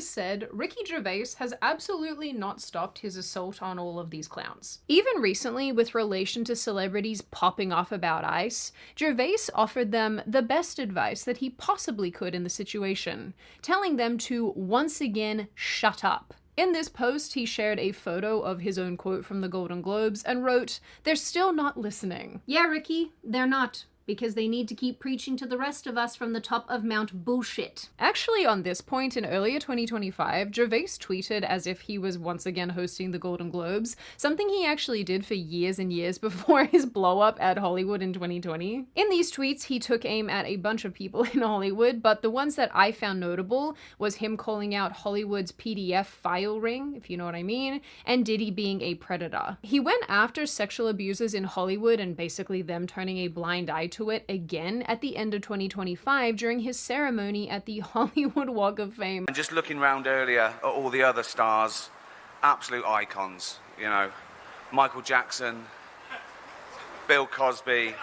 has said, Ricky Gervais has absolutely not stopped his assault on all of these clowns. Even recently, with relation to celebrities popping off about ICE, Gervais offered them the best advice that he possibly could in the situation, telling them to once again shut up. In this post, he shared a photo of his own quote from the Golden Globes and wrote, "They're still not listening." Yeah, Ricky, they're not. Because they need to keep preaching to the rest of us from the top of Mount Bullshit. Actually, on this point, in earlier 2025, Gervais tweeted as if he was once again hosting the Golden Globes, something he actually did for years and years before his blow-up at Hollywood in 2020. In these tweets, he took aim at a bunch of people in Hollywood, but the ones that I found notable was him calling out Hollywood's PDF file ring, if you know what I mean, and Diddy being a predator. He went after sexual abusers in Hollywood and basically them turning a blind eye to it again at the end of 2025 during his ceremony at the Hollywood Walk of Fame. And just looking around earlier at all the other stars, absolute icons, you know, Michael Jackson, Bill Cosby,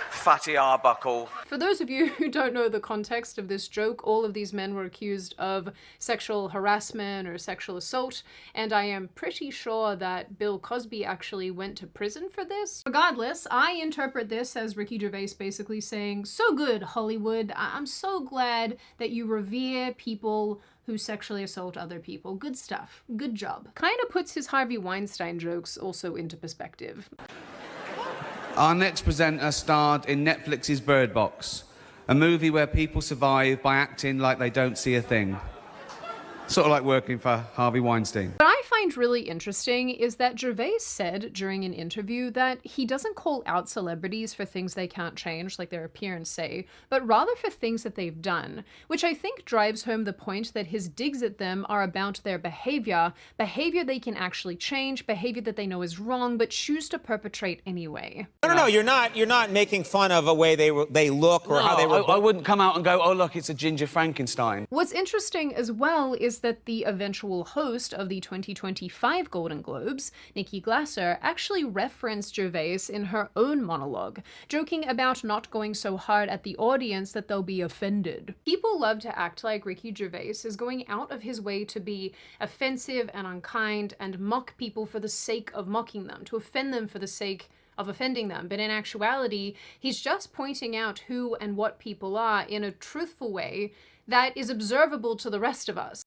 Fatty Arbuckle. For those of you who don't know the context of this joke, all of these men were accused of sexual harassment or sexual assault, and I am pretty sure that Bill Cosby actually went to prison for this. Regardless, I interpret this as Ricky Gervais basically saying, "So good, Hollywood. I'm so glad that you revere people who sexually assault other people. Good stuff. Good job." Kinda puts his Harvey Weinstein jokes also into perspective. Our next presenter starred in Netflix's Bird Box, a movie where people survive by acting like they don't see a thing. Sort of like working for Harvey Weinstein. What I find really interesting is that Gervais said during an interview that he doesn't call out celebrities for things they can't change, like their appearance, say, but rather for things that they've done, which I think drives home the point that his digs at them are about their behavior they can actually change, behavior that they know is wrong, but choose to perpetrate anyway. No, you're not making fun of a way they look or how they were. I wouldn't come out and go, "Oh, look, it's a ginger Frankenstein." What's interesting as well is that the eventual host of the 2025 Golden Globes, Nikki Glasser, actually referenced Gervais in her own monologue, joking about not going so hard at the audience that they'll be offended. People love to act like Ricky Gervais is going out of his way to be offensive and unkind and mock people for the sake of mocking them, to offend them for the sake of offending them, but in actuality, he's just pointing out who and what people are in a truthful way that is observable to the rest of us.